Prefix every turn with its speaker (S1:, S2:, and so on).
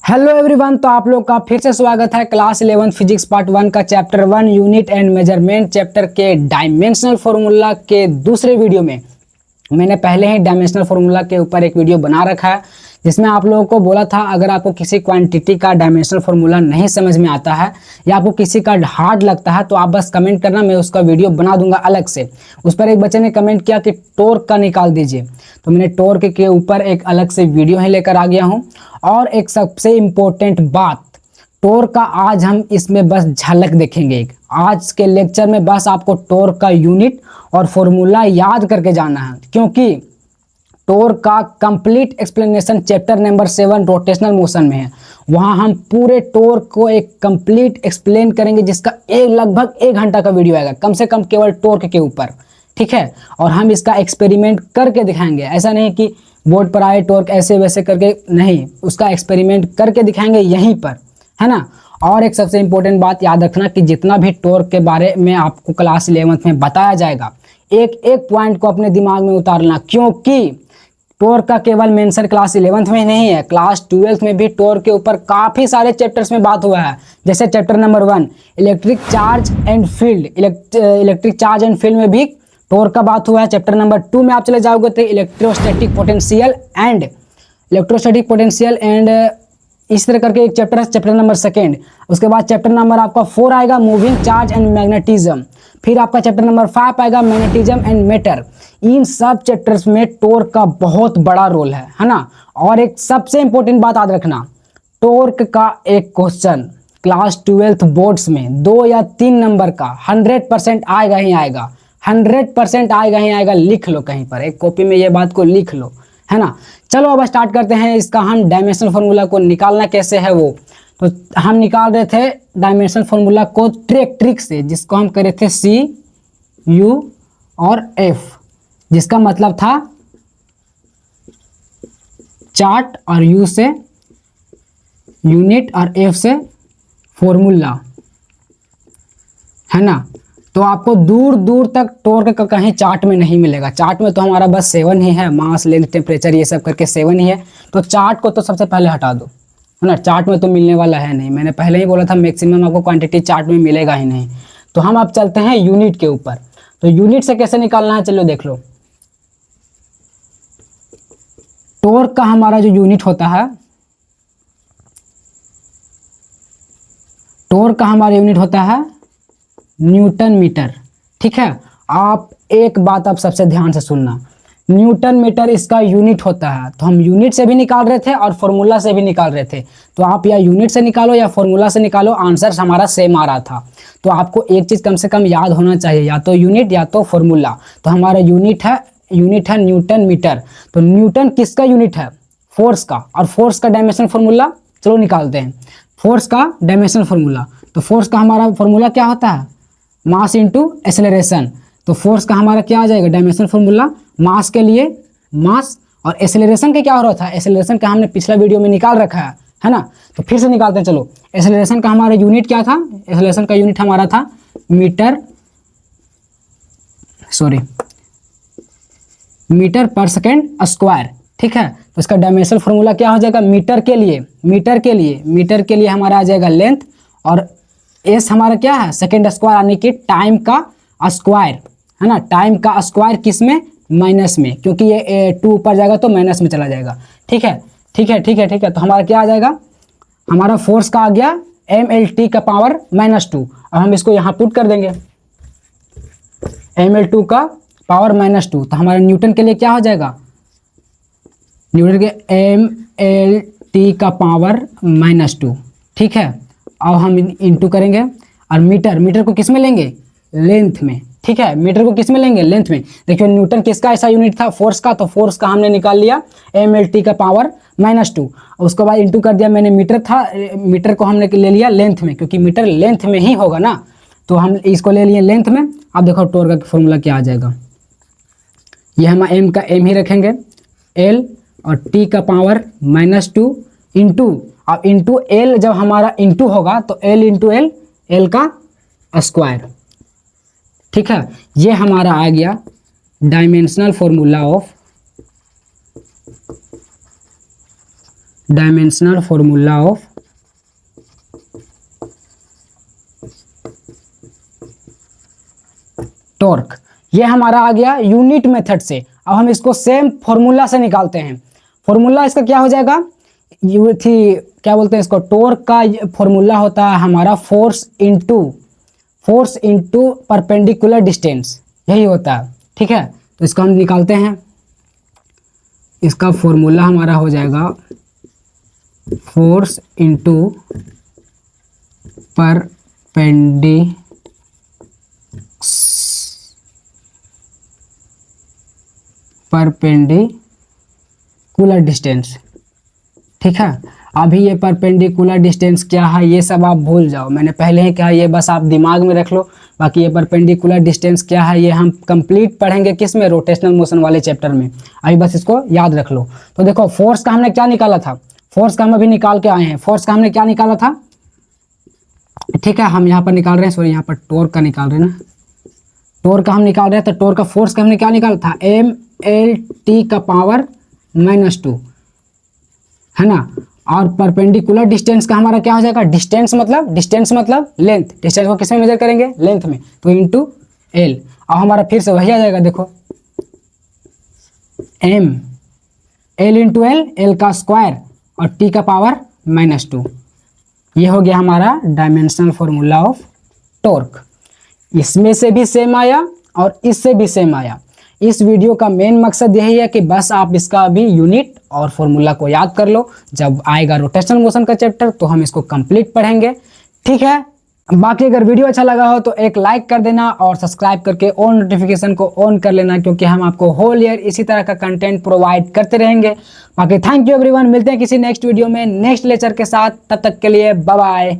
S1: Hello everyone. तो आप लोग का फिर से स्वागत है क्लास 11 फिजिक्स पार्ट 1 का chapter 1 unit and measurement chapter के डायमेंशनल फार्मूला के दूसरे वीडियो में। मैंने पहले ही डायमेंशनल फार्मूला के ऊपर एक वीडियो बना रखा है जिसमें आप लोगों को बोला था अगर आपको किसी क्वांटिटी का डायमेंशनल फार्मूला नहीं समझ में आता है या आपको किसी का हार्ड लगता है तो आप बस कमेंट करना, मैं उसका वीडियो बना दूंगा अलग से। उस पर एक बच्चे ने कमेंट किया कि टॉर्क का निकाल दीजिए, तो मैंने टॉर्क के ऊपर एक अलग से वीडियो ही लेकर आ गया हूँ। और एक सबसे इम्पोर्टेंट बात, टॉर्क का आज हम इसमें बस झलक देखेंगे। आज के लेक्चर में बस आपको टॉर्क का यूनिट और फॉर्मूला याद करके जाना है, क्योंकि टॉर्क का complete explanation chapter number 7 rotational motion में है। वहां हम पूरे टॉर्क को एक कंप्लीट एक्सप्लेन करेंगे जिसका लगभग 1 घंटा का वीडियो आएगा कम से कम केवल टॉर्क के ऊपर, ठीक है। और हम इसका एक्सपेरिमेंट करके दिखाएंगे, ऐसा नहीं कि बोर्ड पर आए टॉर्क ऐसे वैसे करके, नहीं, उसका एक्सपेरिमेंट करके दिखाएंगे यहीं पर, है ना। और एक सबसे इंपॉर्टेंट बात याद रखना कि जितना भी टॉर्क के बारे में आपको क्लास 11th में बताया जाएगा, एक एक पॉइंट को अपने दिमाग में उतारना, क्योंकि टॉर्क का केवल मेंशन क्लास 11th में नहीं है, क्लास 12th में भी टॉर्क के ऊपर काफ़ी सारे चैप्टर्स में बात हुआ है। जैसे chapter number 1 electric charge and field, electric charge and field में भी टॉर्क का बात हुआ है। चैप्टर नंबर 2 में आप चले जाओगे तो इलेक्ट्रोस्टैटिक पोटेंशियल एंड इस तरह करके एक चैप्टर है, चैप्टर नंबर 2। उसके बाद चैप्टर नंबर आपका 4 आएगा मूविंग चार्ज एंड मैग्नेटिज्म। फिर आपका चैप्टर नंबर 5 आएगा मैग्नेटिज्म एंड मैटर। इन सब चैप्टर्स में टॉर्क का बहुत बड़ा रोल है ना। और एक सबसे इंपॉर्टेंट बात याद रखना, टॉर्क का एक क्वेश्चन क्लास 12th बोर्ड्स में 2 या 3 नंबर का 100% आएगा ही आएगा, 100% आएगा ही आएगा। लिख लो कहीं पर, एक कॉपी में ये बात को लिख लो, है ना। चलो अब स्टार्ट करते हैं इसका। हम डायमेंशनल फार्मूला को निकालना कैसे है वो, तो हम निकाल रहे थे डायमेंशनल फार्मूला को ट्रिक से, जिसको हम करे थे सी यू और एफ, जिसका मतलब था चार्ट और यू से यूनिट और एफ से फॉर्मूला, है ना। तो आपको दूर दूर तक टॉर्क का कहीं चार्ट में नहीं मिलेगा। चार्ट में तो हमारा बस 7 ही है, मास लेंथ टेम्परेचर ये सब करके 7 ही है। तो चार्ट को तो सबसे पहले हटा दो, है ना। चार्ट में तो मिलने वाला है नहीं, मैंने पहले ही बोला था मैक्सिमम आपको क्वांटिटी चार्ट में मिलेगा ही नहीं। तो हम अब चलते हैं यूनिट के ऊपर। तो यूनिट से कैसे निकालना है, चलो देख लो। टॉर्क का हमारा जो यूनिट होता है, टॉर्क का हमारा यूनिट होता है न्यूटन मीटर, ठीक है। आप एक बात आप सबसे ध्यान से सुनना, न्यूटन मीटर इसका यूनिट होता है। तो हम यूनिट से भी निकाल रहे थे और फॉर्मूला से भी निकाल रहे थे। तो आप या यूनिट से निकालो या फॉर्मूला से निकालो, आंसर हमारा सेम आ रहा था। तो आपको एक चीज़ कम से कम याद होना चाहिए, या तो यूनिट या तो फॉर्मूला। तो हमारा यूनिट है न्यूटन मीटर। तो न्यूटन किसका यूनिट है, फोर्स का। और फोर्स का डायमेंशन फॉर्मूला चलो निकालते हैं। फोर्स का डायमेंशन फॉर्मूला, तो फोर्स का हमारा फॉर्मूला क्या होता है, मास इंटू एक्सेलरेशन। तो फोर्स का हमारा क्या आ जाएगा डायमेंशन फॉर्मूला, मास के लिए मास, और एक्सेलरेशन के क्या हो रहा था, एक्सेलरेशन का हमने पिछला वीडियो में निकाल रखा है ना। तो फिर से निकालते हैं चलो। एक्सेलरेशन का हमारा यूनिट क्या था, एक्सेलरेशन का यूनिट हमारा था मीटर पर सेकेंड स्क्वायर, ठीक है। तो इसका डायमेंशनल फॉर्मूला क्या हो जाएगा, मीटर के लिए हमारा आ जाएगा लेंथ, और एस हमारा क्या है सेकेंड स्क्वायर, यानी कि टाइम का स्क्वायर, है ना। टाइम का स्क्वायर किस में, माइनस में, क्योंकि ये 2 ऊपर जाएगा तो माइनस में चला जाएगा, ठीक है। तो हमारा क्या आ जाएगा, हमारा फोर्स का आ गया mlt का पावर -2। अब हम इसको यहाँ पुट कर देंगे, ml2 का पावर -2। तो हमारे न्यूटन के लिए क्या हो जाएगा, न्यूटन के mlt का पावर -2, ठीक है। अब हम इंटू करेंगे, और मीटर को किस में लेंगे, लेंथ में, ठीक है। मीटर को किस में लेंगे, लेंथ में। देखिए न्यूटन किसका ऐसा यूनिट था, फोर्स का। तो फोर्स का हमने निकाल लिया mlt का पावर -2। उसके बाद इंटू कर दिया मैंने, मीटर था, मीटर को हमने ले लिया लेंथ में, क्योंकि मीटर लेंथ में ही होगा ना। तो हम इसको ले लिए लेंथ में। अब देखो टॉर्क का फॉर्मूला क्या आ जाएगा, ये हम m का m ही रखेंगे, l और t का पावर -2 इंटू, अब इंटू एल जब हमारा इंटू होगा तो एल इंटू एल का स्क्वायर, ठीक है। ये हमारा आ गया dimensional formula of dimensional formula of torque. ये हमारा आ गया यूनिट मेथड से। अब हम इसको सेम फॉर्मूला से निकालते हैं। फॉर्मूला इसका क्या हो जाएगा, ये थी क्या बोलते हैं इसको, टॉर्क का फॉर्मूला होता है हमारा फोर्स इनटू परपेंडिकुलर डिस्टेंस, यही होता है। ठीक है, तो इसको हम निकालते हैं। इसका फॉर्मूला हमारा हो जाएगा फोर्स इनटू परपेंडिकुलर डिस्टेंस। ठीक है, अभी ये परपेंडिकुलर डिस्टेंस क्या है ये सब आप भूल जाओ, मैंने पहले ही कहा, ये बस आप दिमाग में रख लो। बाकी ये परपेंडिकुलर डिस्टेंस क्या है ये हम कंप्लीट पढ़ेंगे किस में, रोटेशनल मोशन वाले चैप्टर में। अभी बस इसको याद रख लो। तो देखो फोर्स का हमने क्या निकाला था, फोर्स का हम अभी निकाल के आए हैं। फोर्स का हमने क्या निकाला था, ठीक है, हम यहाँ पर निकाल रहे हैं, सॉरी यहाँ पर टॉर्क का निकाल रहे हैं ना, टॉर्क का हम निकाल रहे हैं। तो टॉर्क का फोर्स का हमने क्या निकाला था, mlt का पावर -2, है ना। और परपेंडिकुलर डिस्टेंस का हमारा क्या हो जाएगा, डिस्टेंस मतलब लेंथ, डिस्टेंस को किस में मेजर करेंगे, लेंथ में, तो इनटू एल। और हमारा फिर से वही आ जाएगा, देखो m l इंटू एल का स्क्वायर और t का पावर -2। ये हो गया हमारा डायमेंशनल फॉर्मूला ऑफ टॉर्क। इसमें से भी सेम आया और इससे भी सेम आया। इस वीडियो का मेन मकसद यही है कि बस आप इसका अभी यूनिट और फॉर्मूला को याद कर लो। जब आएगा रोटेशनल मोशन का चैप्टर तो हम इसको कंप्लीट पढ़ेंगे। ठीक है, बाकी अगर वीडियो अच्छा लगा हो तो एक लाइक कर देना और सब्सक्राइब करके ऑन नोटिफिकेशन को ऑन कर लेना, क्योंकि हम आपको होल ईयर इसी तरह का कंटेंट प्रोवाइड करते रहेंगे। बाकी थैंक यू एवरीवन, मिलते हैं किसी नेक्स्ट वीडियो में नेक्स्ट लेक्चर के साथ, तब तक के लिए बाय बाय।